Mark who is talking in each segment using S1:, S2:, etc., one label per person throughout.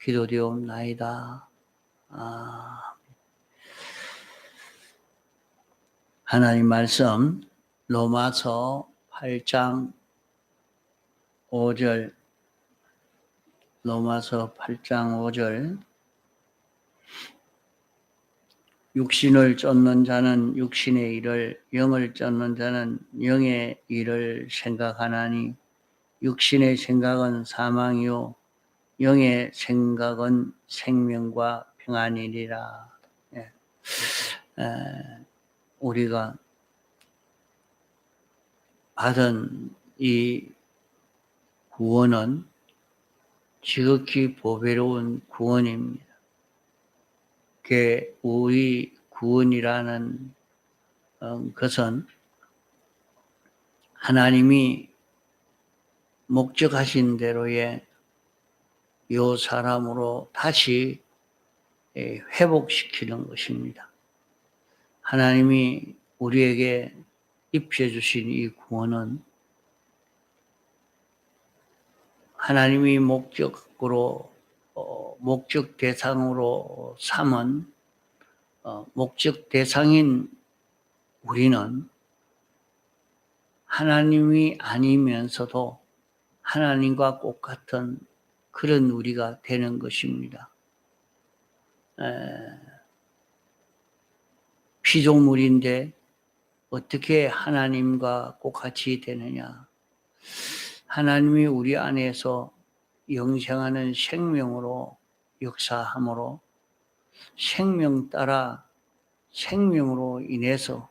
S1: 기도되옵나이다. 하나님 말씀 로마서 8장 5절 로마서 8장 5절 육신을 쫓는 자는 육신의 일을 영을 쫓는 자는 영의 일을 생각하나니 육신의 생각은 사망이요 영의 생각은 생명과 평안이니라. 우리가 받은 이 구원은 지극히 보배로운 구원입니다. 그 우리 구원이라는 것은 하나님이 목적하신 대로의 요 사람으로 다시 회복시키는 것입니다. 하나님이 우리에게 입혀주신 이 구원은 하나님이 목적 대상으로 삼은 목적 대상인 우리는 하나님이 아니면서도 하나님과 똑같은 그런 우리가 되는 것입니다. 피조물인데 어떻게 하나님과 똑같이 되느냐? 하나님이 우리 안에서 영생하는 생명으로 역사함으로 생명 따라 생명으로 인해서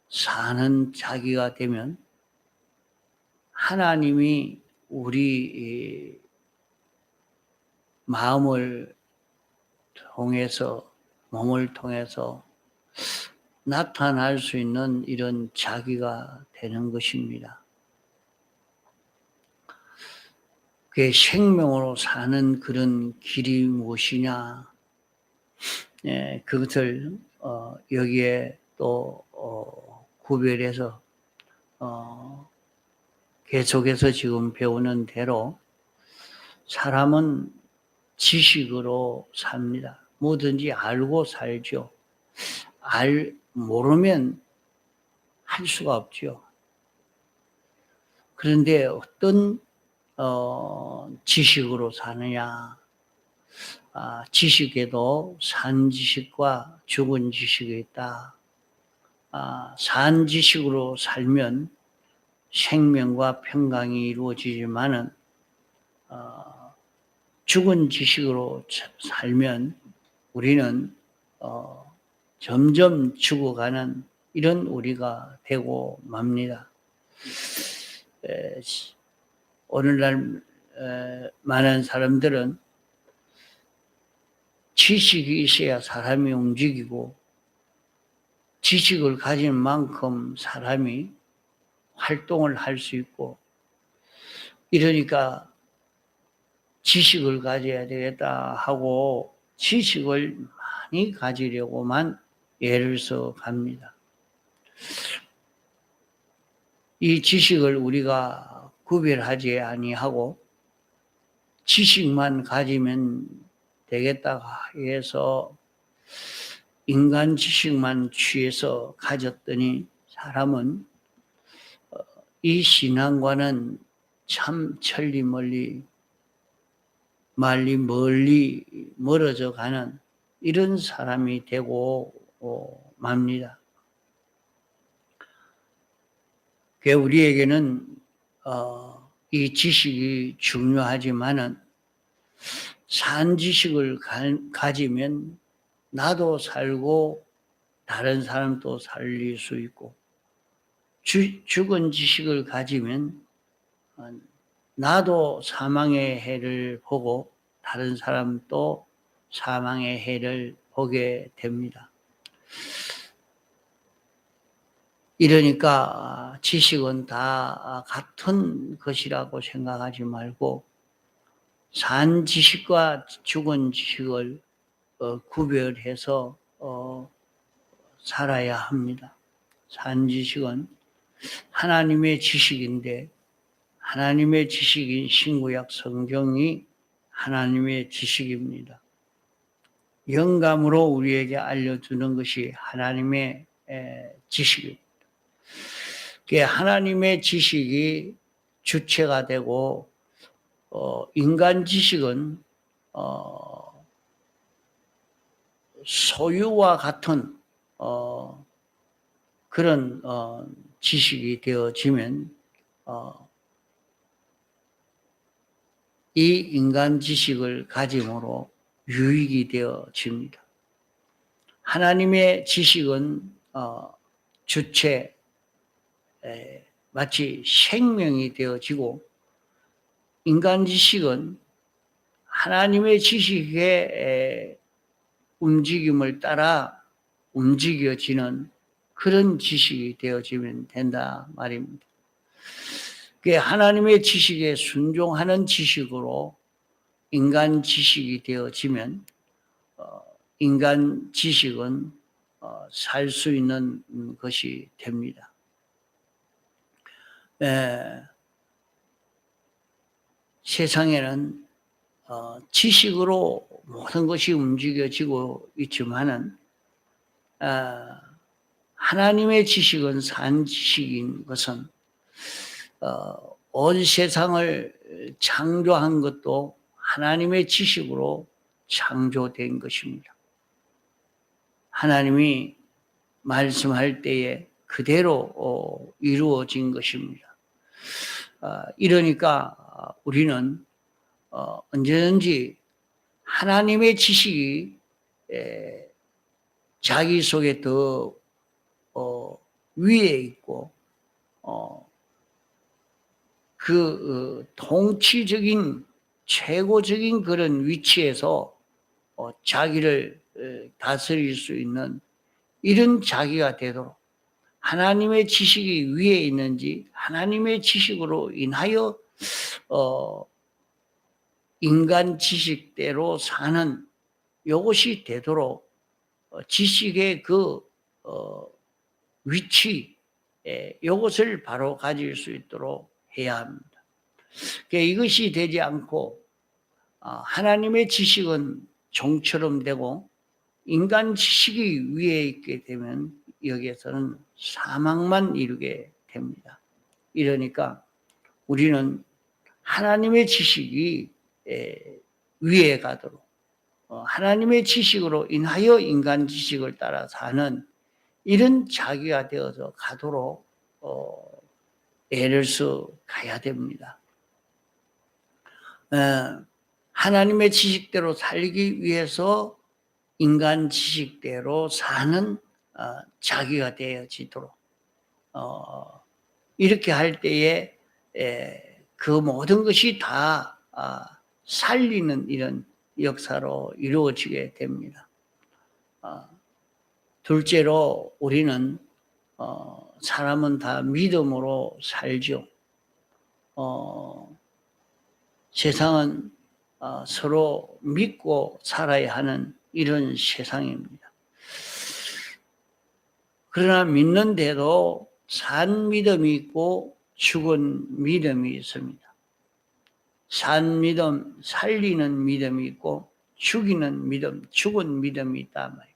S1: 사는 자기가 되면 하나님이 우리 마음을 통해서 몸을 통해서 나타날 수 있는 이런 자기가 되는 것입니다. 그 생명으로 사는 그런 길이 무엇이냐? 그것을 여기에 또 구별해서 계속해서 지금 배우는 대로 사람은 지식으로 삽니다. 뭐든지 알고 살죠. 모르면 할 수가 없죠. 그런데 어떤 지식으로 사느냐? 지식에도 산 지식과 죽은 지식이 있다. 산 지식으로 살면 생명과 평강이 이루어지지만은 죽은 지식으로 살면 우리는 점점 죽어가는 이런 우리가 되고 맙니다. 오늘날 많은 사람들은 지식이 있어야 사람이 움직이고 지식을 가진 만큼 사람이 활동을 할 수 있고 이러니까 지식을 가져야 되겠다 하고 지식을 많이 가지려고만 애를 써 갑니다. 이 지식을 우리가 구별하지 아니하고 지식만 가지면 되겠다 해서 인간 지식만 취해서 가졌더니 사람은 이 신앙과는 참 멀리 멀어져 가는 이런 사람이 되고 맙니다. 우리에게는 이 지식이 중요하지만은 산 지식을 가지면 나도 살고 다른 사람도 살릴 수 있고 죽은 지식을 가지면 나도 사망의 해를 보고 다른 사람도 사망의 해를 보게 됩니다. 이러니까 지식은 다 같은 것이라고 생각하지 말고 산 지식과 죽은 지식을 구별해서 살아야 합니다. 산 지식은 하나님의 지식인데 하나님의 지식인 신구약 성경이 하나님의 지식입니다. 영감으로 우리에게 알려주는 것이 하나님의 지식입니다. 하나님의 지식이 주체가 되고 인간 지식은 소유와 같은 그런 지식이 되어지면 이 인간 지식을 가짐으로 유익이 되어집니다. 하나님의 지식은 주체 마치 생명이 되어지고 인간 지식은 하나님의 지식의 움직임을 따라 움직여지는 그런 지식이 되어지면 된다 말입니다. 하나님의 지식에 순종하는 지식으로 인간 지식이 되어지면 인간 지식은 살 수 있는 것이 됩니다. 세상에는 지식으로 모든 것이 움직여지고 있지만은 하나님의 지식은 산 지식인 것은 온 세상을 창조한 것도 하나님의 지식으로 창조된 것입니다. 하나님이 말씀할 때에 그대로 이루어진 것입니다. 이러니까 우리는 언제든지 하나님의 지식이 자기 속에 더 위에 있고 통치적인 최고적인 그런 위치에서 자기를 다스릴 수 있는 이런 자기가 되도록 하나님의 지식이 위에 있는지 하나님의 지식으로 인하여 인간 지식대로 사는 이것이 되도록 지식의 그 위치 이것을 바로 가질 수 있도록 해야 합니다. 이것이 되지 않고 하나님의 지식은 종처럼 되고 인간 지식이 위에 있게 되면 여기에서는 사망만 이루게 됩니다. 이러니까 우리는 하나님의 지식이 위에 가도록 하나님의 지식으로 인하여 인간 지식을 따라 사는 이런 자기가 되어서 가도록 애를 써 가야 됩니다. 하나님의 지식대로 살기 위해서 인간 지식대로 사는 자기가 되어지도록 이렇게 할 때에 그 모든 것이 다 살리는 이런 역사로 이루어지게 됩니다. 둘째로 우리는 사람은 다 믿음으로 살죠. 세상은 서로 믿고 살아야 하는 이런 세상입니다. 그러나 믿는데도 산 믿음이 있고 죽은 믿음이 있습니다. 산 믿음, 살리는 믿음이 있고 죽이는 믿음, 죽은 믿음이 있단 말이에요.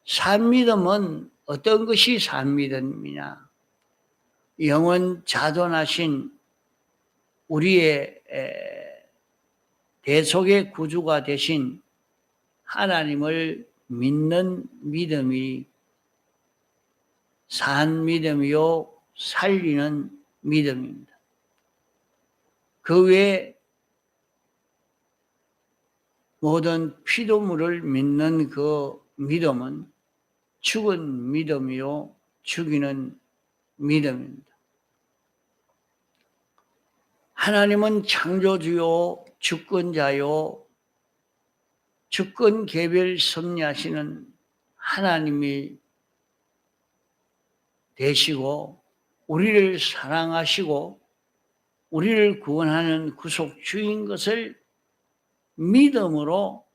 S1: 산 믿음은 어떤 것이 산 믿음이냐? 영원 자존하신 우리의 대속의 구주가 되신 하나님을 믿는 믿음이 산 믿음이요 살리는 믿음입니다. 그 외에 모든 피조물을 믿는 그 믿음은 죽은 믿음이요 죽이는 믿음입니다. 하나님은 창조주요 주권자요 주권 개별 섭리하시는 하나님이 되시고 우리를 사랑하시고 우리를 구원하는 구속주인 것을 믿음으로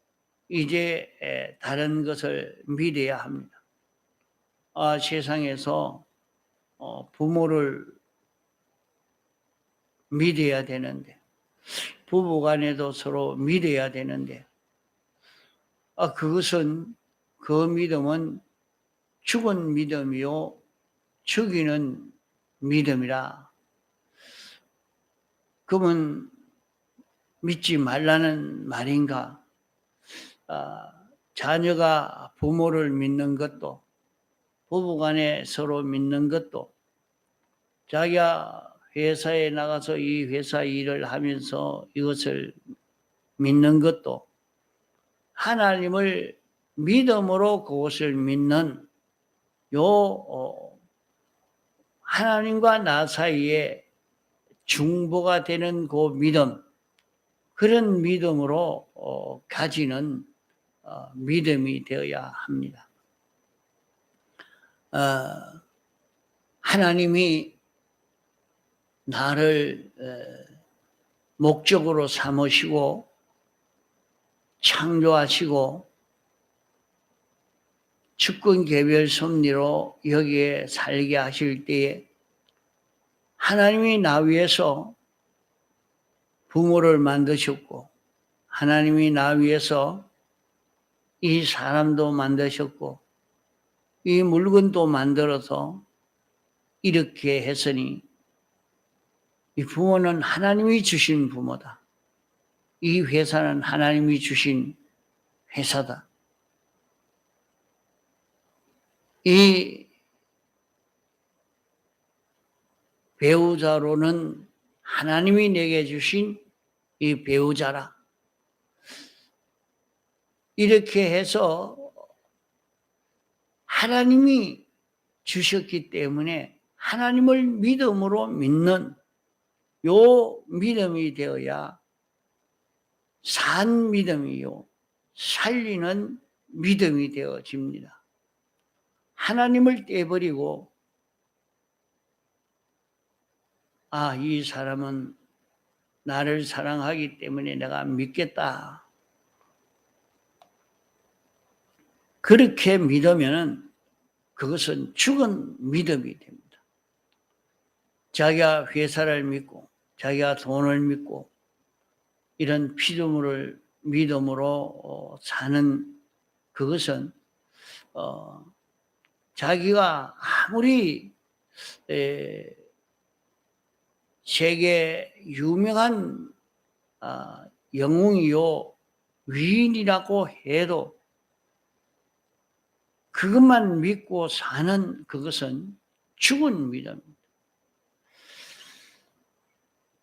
S1: 이제 다른 것을 믿어야 합니다. 세상에서 부모를 믿어야 되는데 부부간에도 서로 믿어야 되는데, 그것은 그 믿음은 죽은 믿음이요 죽이는 믿음이라. 그러면 믿지 말라는 말인가? 자녀가 부모를 믿는 것도, 부부간에 서로 믿는 것도, 자기가 회사에 나가서 이 회사 일을 하면서 이것을 믿는 것도 하나님을 믿음으로 그것을 믿는 하나님과 나 사이에 중보가 되는 그 믿음, 그런 믿음으로 가지는 믿음이 되어야 합니다. 하나님이 나를 목적으로 삼으시고 창조하시고 주권 개별 섭리로 여기에 살게 하실 때에 하나님이 나 위해서 부모를 만드셨고, 하나님이 나 위해서 이 사람도 만드셨고, 이 물건도 만들어서 이렇게 했으니 이 부모는 하나님이 주신 부모다. 이 회사는 하나님이 주신 회사다. 이 배우자로는 하나님이 내게 주신 이 배우자라. 이렇게 해서 하나님이 주셨기 때문에 하나님을 믿음으로 믿는 요 믿음이 되어야 산 믿음이요 살리는 믿음이 되어집니다. 하나님을 떼버리고 이 사람은 나를 사랑하기 때문에 내가 믿겠다. 그렇게 믿으면 그것은 죽은 믿음이 됩니다. 자기가 회사를 믿고 자기가 돈을 믿고 이런 피조물을 믿음으로 사는 그것은 자기가 아무리 세계 유명한 영웅이요 위인이라고 해도 그것만 믿고 사는 그것은 죽은 믿음입니다.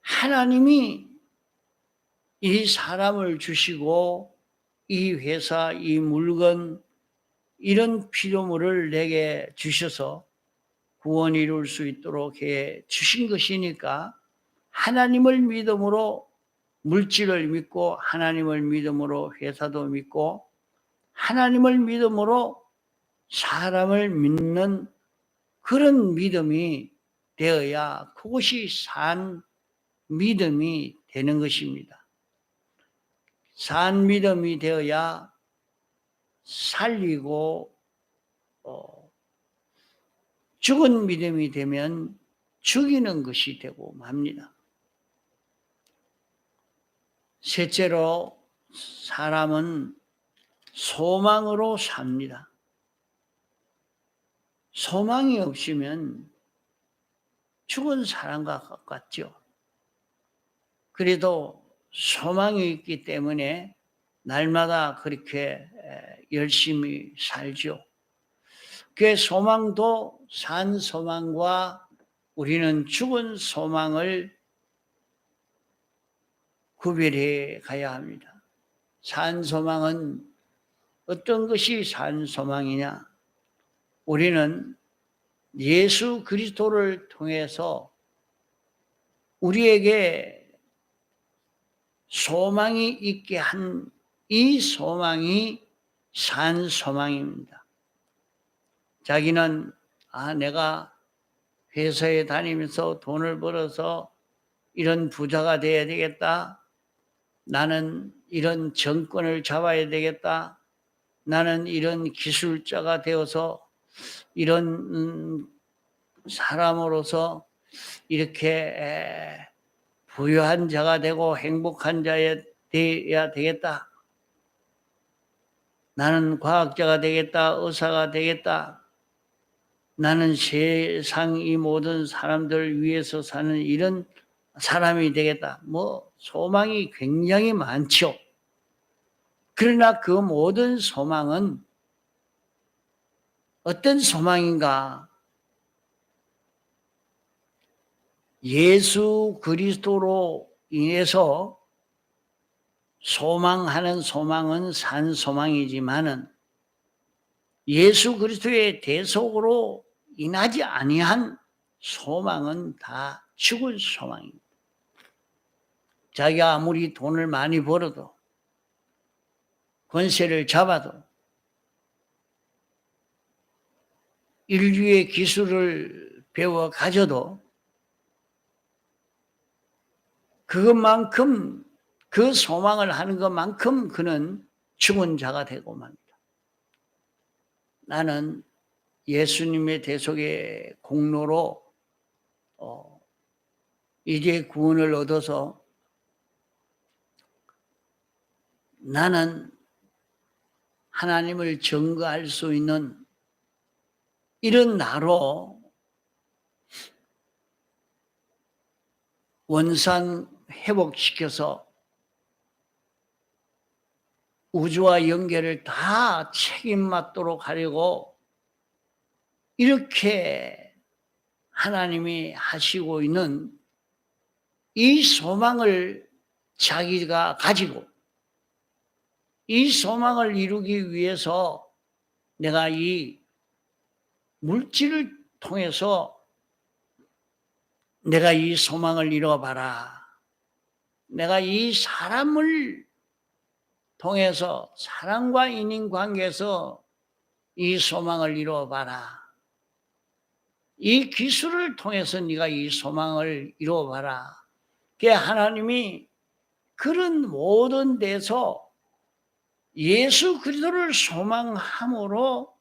S1: 하나님이 이 사람을 주시고 이 회사, 이 물건, 이런 피조물을 내게 주셔서 구원 이룰 수 있도록 해 주신 것이니까 하나님을 믿음으로 물질을 믿고 하나님을 믿음으로 회사도 믿고 하나님을 믿음으로 사람을 믿는 그런 믿음이 되어야 그것이 산 믿음이 되는 것입니다. 산 믿음이 되어야 살리고 죽은 믿음이 되면 죽이는 것이 되고 맙니다. 셋째로 사람은 소망으로 삽니다. 소망이 없으면 죽은 사람과 같죠. 그래도 소망이 있기 때문에 날마다 그렇게 열심히 살죠. 그 소망도 산 소망과 우리는 죽은 소망을 구별해 가야 합니다. 산 소망은 어떤 것이 산 소망이냐? 우리는 예수 그리스도를 통해서 우리에게 소망이 있게 한 이 소망이 산 소망입니다. 자기는 내가 회사에 다니면서 돈을 벌어서 이런 부자가 돼야 되겠다. 나는 이런 정권을 잡아야 되겠다. 나는 이런 기술자가 되어서 이런 사람으로서 이렇게 부유한 자가 되고 행복한 자야 되어야 되겠다. 나는 과학자가 되겠다. 의사가 되겠다. 나는 세상 이 모든 사람들을 위해서 사는 이런 사람이 되겠다. 뭐 소망이 굉장히 많죠. 그러나 그 모든 소망은 어떤 소망인가? 예수 그리스도로 인해서 소망하는 소망은 산 소망이지만은 예수 그리스도의 대속으로 인하지 아니한 소망은 다 죽은 소망입니다. 자기가 아무리 돈을 많이 벌어도 권세를 잡아도 인류의 기술을 배워 가져도 그것만큼 그 소망을 하는 것만큼 그는 죽은 자가 되고 맙니다. 나는 예수님의 대속의 공로로 이제 구원을 얻어서 나는 하나님을 증거할 수 있는 이런 나로 원상 회복시켜서 우주와 연계를 다 책임맡도록 하려고 이렇게 하나님이 하시고 있는 이 소망을 자기가 가지고 이 소망을 이루기 위해서 내가 이 물질을 통해서 내가 이 소망을 이루어봐라. 내가 이 사람을 통해서 사람과 인간관계에서 이 소망을 이루어봐라. 이 기술을 통해서 네가 이 소망을 이루어봐라. 그게 하나님이 그런 모든 데서 예수 그리스도를 소망함으로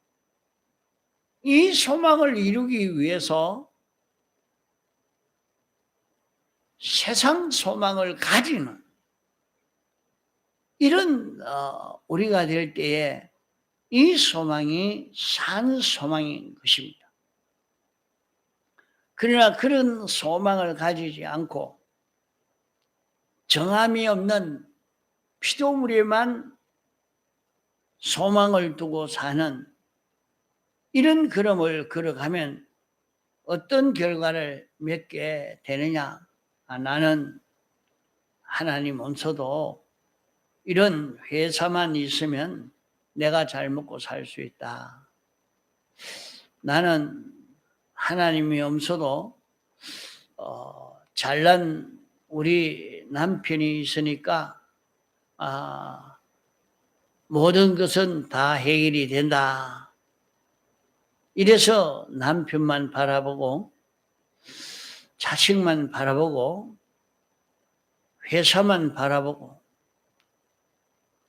S1: 이 소망을 이루기 위해서 세상 소망을 가지는 이런 우리가 될 때에 이 소망이 산 소망인 것입니다. 그러나 그런 소망을 가지지 않고 정함이 없는 피조물에만 소망을 두고 사는 이런 걸음을 걸어가면 어떤 결과를 맺게 되느냐? 나는 하나님 없어도 이런 회사만 있으면 내가 잘 먹고 살 수 있다. 나는 하나님이 없어도 잘난 우리 남편이 있으니까 모든 것은 다 해결이 된다. 이래서 남편만 바라보고 자식만 바라보고 회사만 바라보고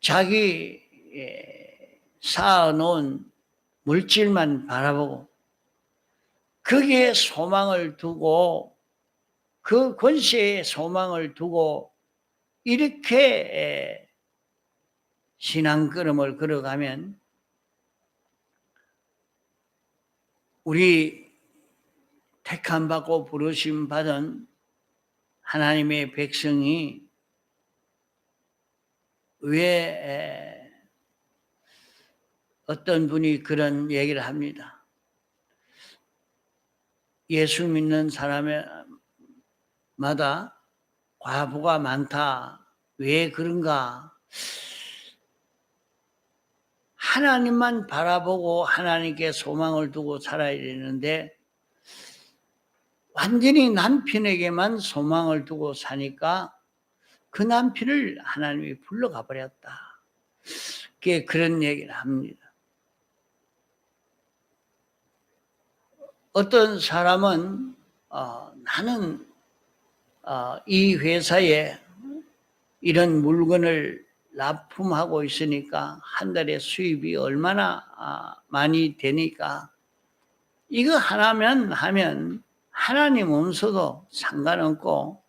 S1: 자기 쌓아놓은 물질만 바라보고 거기에 소망을 두고 그 권세에 소망을 두고 이렇게 신앙걸음을 걸어가면 우리 택함받고 부르심 받은 하나님의 백성이 왜 어떤 분이 그런 얘기를 합니다. 예수 믿는 사람마다 과부가 많다. 왜 그런가? 하나님만 바라보고 하나님께 소망을 두고 살아야 되는데 완전히 남편에게만 소망을 두고 사니까 그 남편을 하나님이 불러가 버렸다. 그런 얘기를 합니다. 어떤 사람은 나는 이 회사에 이런 물건을 납품하고 있으니까 한 달에 수입이 얼마나 많이 되니까 이거 하나면 하면 하나님 없어도 상관없고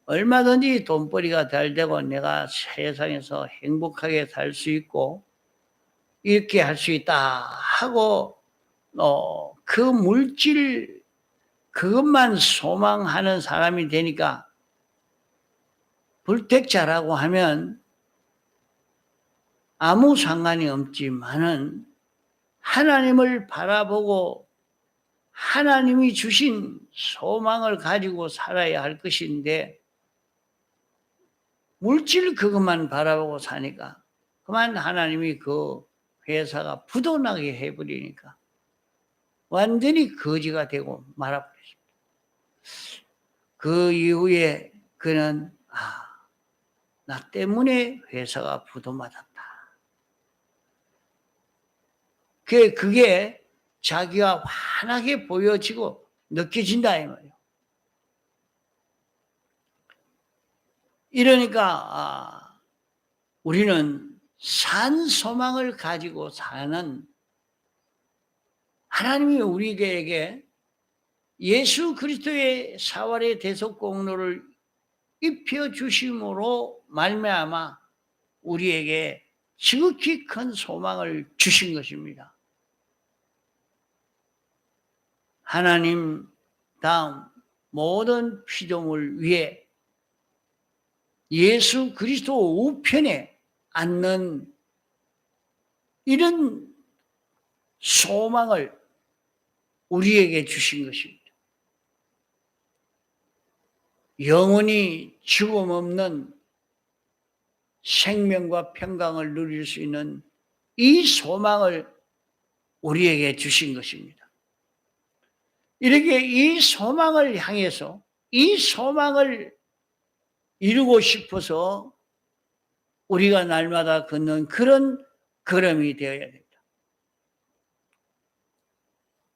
S1: 얼마든지 돈벌이가 잘 되고 내가 세상에서 행복하게 살 수 있고 이렇게 할 수 있다 하고 그 물질 그것만 소망하는 사람이 되니까 불택자라고 하면 아무 상관이 없지만은 하나님을 바라보고 하나님이 주신 소망을 가지고 살아야 할 것인데 물질 그것만 바라보고 사니까 그만 하나님이 그 회사가 부도나게 해버리니까 완전히 거지가 되고 말아버렸습니다. 그 이후에 그는 나 때문에 회사가 부도맞았다. 그게 자기가 환하게 보여지고 느껴진다 이 말이에요. 이러니까 우리는 산 소망을 가지고 사는 하나님이 우리에게 예수 그리스도의 사활의 대속 공로를 입혀 주심으로 말미암아 우리에게 지극히 큰 소망을 주신 것입니다. 하나님 다음 모든 피조물 위에 예수 그리스도 우편에 앉는 이런 소망을 우리에게 주신 것입니다. 영원히 죽음 없는 생명과 평강을 누릴 수 있는 이 소망을 우리에게 주신 것입니다. 이렇게 이 소망을 향해서 이 소망을 이루고 싶어서 우리가 날마다 걷는 그런 걸음이 되어야 됩니다.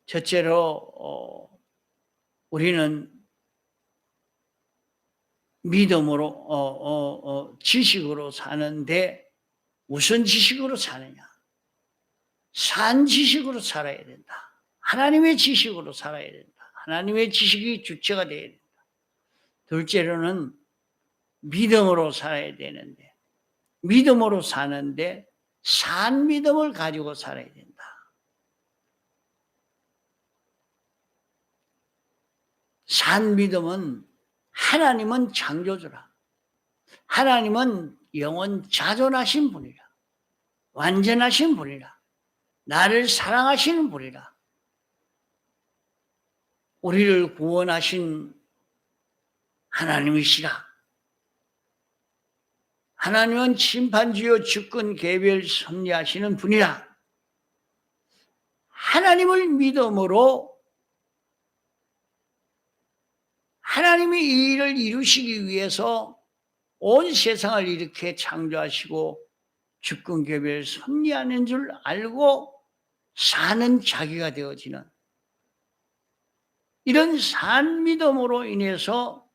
S1: 첫째로 우리는 믿음으로 지식으로 사는데 무슨 지식으로 사느냐? 산 지식으로 살아야 된다. 하나님의 지식으로 살아야 된다. 하나님의 지식이 주체가 되어야 된다. 둘째로는 믿음으로 살아야 되는데 믿음으로 사는데 산 믿음을 가지고 살아야 된다. 산 믿음은 하나님은 창조주라. 하나님은 영원 자존하신 분이라. 완전하신 분이라. 나를 사랑하시는 분이라. 우리를 구원하신 하나님이시라. 하나님은 심판주요 주권 개별 섭리하시는 분이라. 하나님을 믿음으로 하나님이 이 일을 이루시기 위해서 온 세상을 이렇게 창조하시고 주권 개별 섭리하는 줄 알고 사는 자기가 되어지는 이런 산 믿음으로 인해서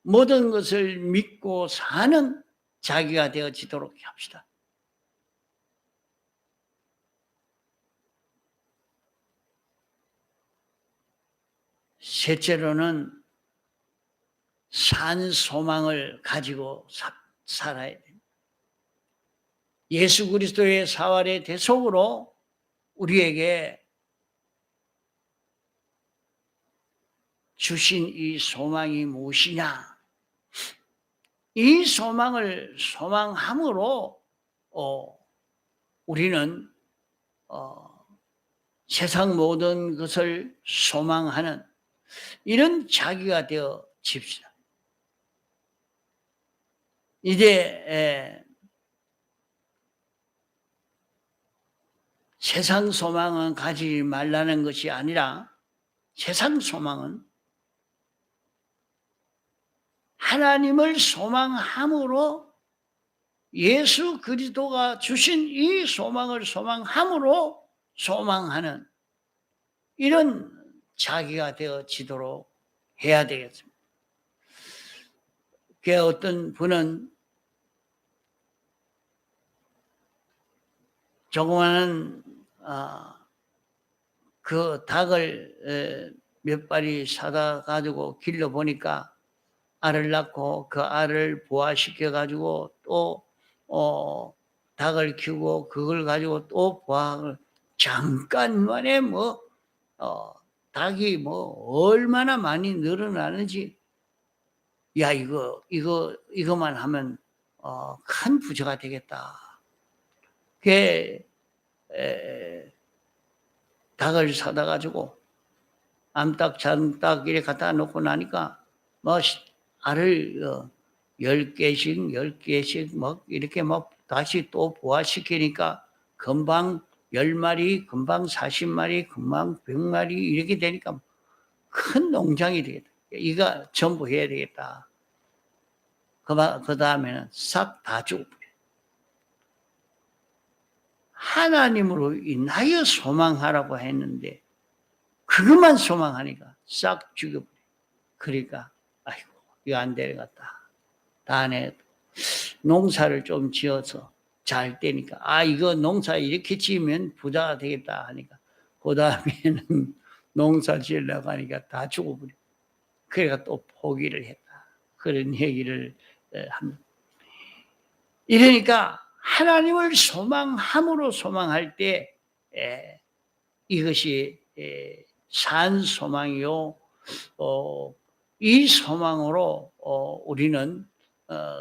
S1: 모든 것을 믿고 사는 자기가 되어지도록 합시다. 셋째로는 산 소망을 가지고 살아야 됩니다. 예수 그리스도의 사활의 대속으로 우리에게 주신 이 소망이 무엇이냐? 이 소망을 소망함으로 우리는 세상 모든 것을 소망하는 이런 자기가 되어집시다. 이제 세상 소망은 가지지 말라는 것이 아니라 세상 소망은 하나님을 소망함으로 예수 그리스도가 주신 이 소망을 소망함으로 소망하는 이런 자기가 되어지도록 해야 되겠습니다. 어떤 분은 조그마한 그 닭을 몇 마리 사다 가지고 길러 보니까 알을 낳고 그 알을 부화시켜 가지고 또 닭을 키우고 그걸 가지고 또 부화를 잠깐 만에 어 닭이 얼마나 많이 늘어나는지, 야 이거만 하면 큰 부자가 되겠다. 그게 닭을 사다 가지고 암탉 잔닭 이렇게 갖다 놓고 나니까 알을 10개씩 10개씩 이렇게 다시 또 부화시키니까 금방 10마리, 금방 40마리, 금방 100마리 이렇게 되니까 큰 농장이 되겠다. 이거 전부 해야 되겠다. 그다음에는 싹 다 죽어버려. 하나님으로 인하여 소망하라고 했는데 그것만 소망하니까 싹 죽여버려. 그러니까 아이고 이거 안 되겠다. 다음에 농사를 좀 지어서 잘 되니까 이거 농사 이렇게 지으면 부자가 되겠다 하니까 그 다음에는 농사 지으려고 하니까 다 죽어버려. 그래가 또 포기를 했다. 그런 얘기를 합니다. 이러니까 하나님을 소망함으로 소망할 때 이것이 산 소망이요. 이 소망으로 우리는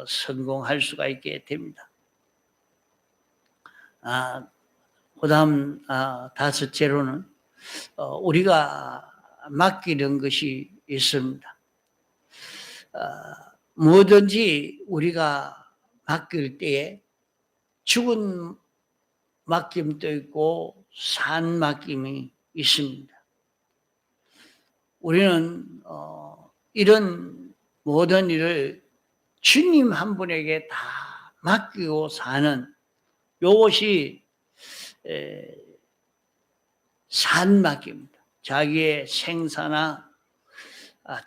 S1: 성공할 수가 있게 됩니다. 그다음 다섯째로는 우리가 맡기는 것이 있습니다. 뭐든지 우리가 맡길 때에 죽은 맡김도 있고 산 맡김이 있습니다. 우리는 이런 모든 일을 주님 한 분에게 다 맡기고 사는 이것이 산 맡깁니다. 자기의 생사나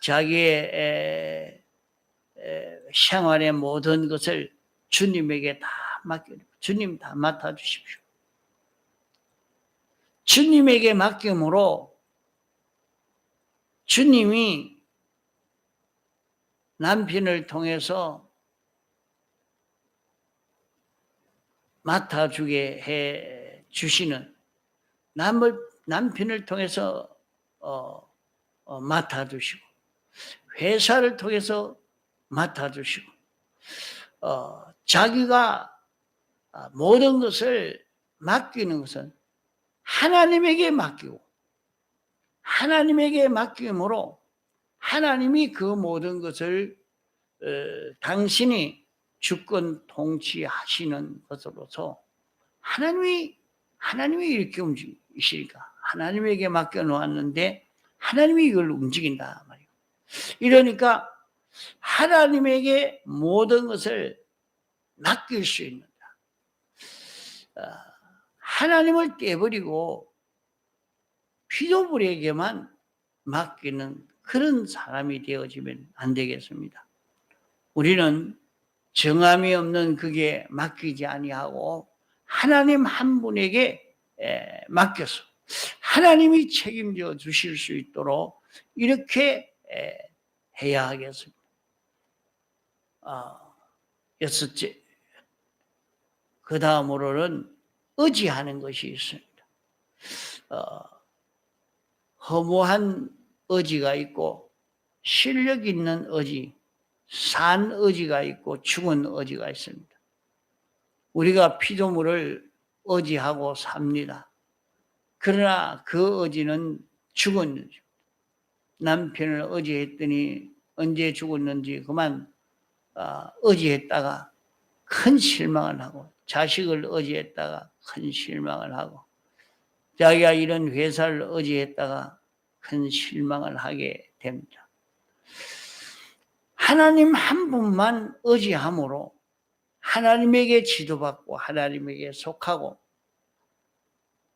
S1: 자기의 생활의 모든 것을 주님에게 다 맡겨. 주님 다 맡아주십시오. 주님에게 맡김으로 주님이 남편을 통해서 맡아주게 해 주시는, 남편을 통해서 맡아주시고, 회사를 통해서 맡아주시고, 자기가 모든 것을 맡기는 것은 하나님에게 맡기고, 하나님에게 맡김으로 하나님이 그 모든 것을 당신이 주권 통치하시는 것으로서 하나님이 이렇게 움직이시니까 하나님에게 맡겨 놓았는데 하나님이 이걸 움직인다 말이에요. 이러니까 하나님에게 모든 것을 맡길 수 있는다. 하나님을 떼버리고 피조물에게만 맡기는 그런 사람이 되어지면 안 되겠습니다. 우리는 정함이 없는 그게 맡기지 아니하고 하나님 한 분에게 맡겨서 하나님이 책임져 주실 수 있도록 이렇게 해야 하겠습니다. 여섯째, 그 다음으로는 의지하는 것이 있습니다. 허무한 의지가 있고 실력 있는 의지, 산 의지가 있고 죽은 의지가 있습니다. 우리가 피조물을 의지하고 삽니다. 그러나 그 의지는 죽은 의지. 남편을 의지했더니 언제 죽었는지 그만 의지했다가 큰 실망을 하고, 자식을 의지했다가 큰 실망을 하고, 자기가 이런 회사를 의지했다가 큰 실망을 하게 됩니다. 하나님 한 분만 의지함으로 하나님에게 지도받고 하나님에게 속하고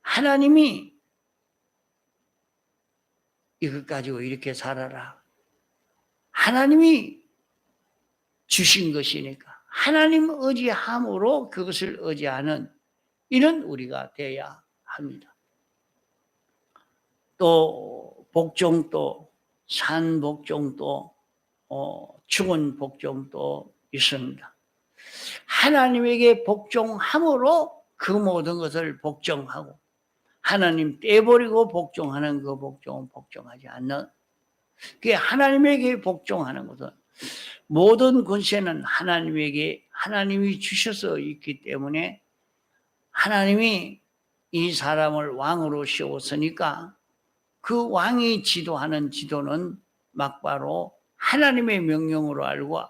S1: 하나님이 이것 가지고 이렇게 살아라, 하나님이 주신 것이니까 하나님 의지함으로 그것을 의지하는 이런 우리가 되어야 합니다. 또 복종도, 산 복종도 죽은 복종도 있습니다. 하나님에게 복종함으로 그 모든 것을 복종하고 하나님 떼버리고 복종하는 그 복종은 복종하지 않는, 그게 하나님에게 복종하는 것은 모든 권세는 하나님에게 하나님이 주셔서 있기 때문에 하나님이 이 사람을 왕으로 세웠으니까 그 왕이 지도하는 지도는 막바로 하나님의 명령으로 알고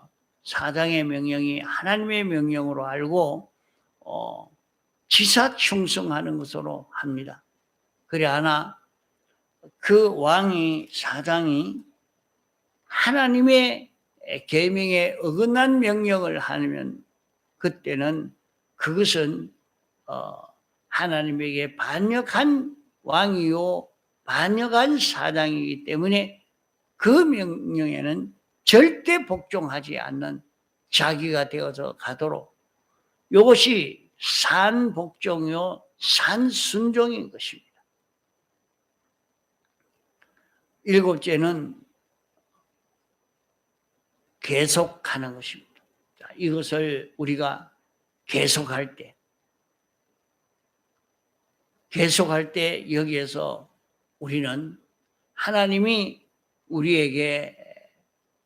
S1: 사장의 명령이 하나님의 명령으로 알고 지사 충성하는 것으로 합니다. 그래 하나 그 왕이 사장이 하나님의 계명에 어긋난 명령을 하면 그때는 그것은 하나님에게 반역한 왕이요 반역한 사장이기 때문에 그 명령에는 절대 복종하지 않는 자기가 되어서 가도록, 이것이 산복종이요 산순종인 것입니다. 일곱째는 계속하는 것입니다. 자, 이것을 우리가 계속할 때 여기에서 우리는 하나님이 우리에게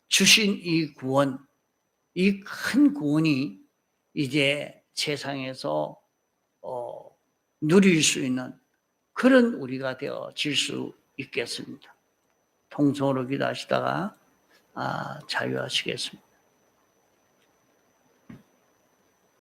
S1: 주신 이 구원, 이 큰 구원이 이제 세상에서 누릴 수 있는 그런 우리가 되어질 수 있겠습니다. 통성으로 기도하시다가 자유하시겠습니다.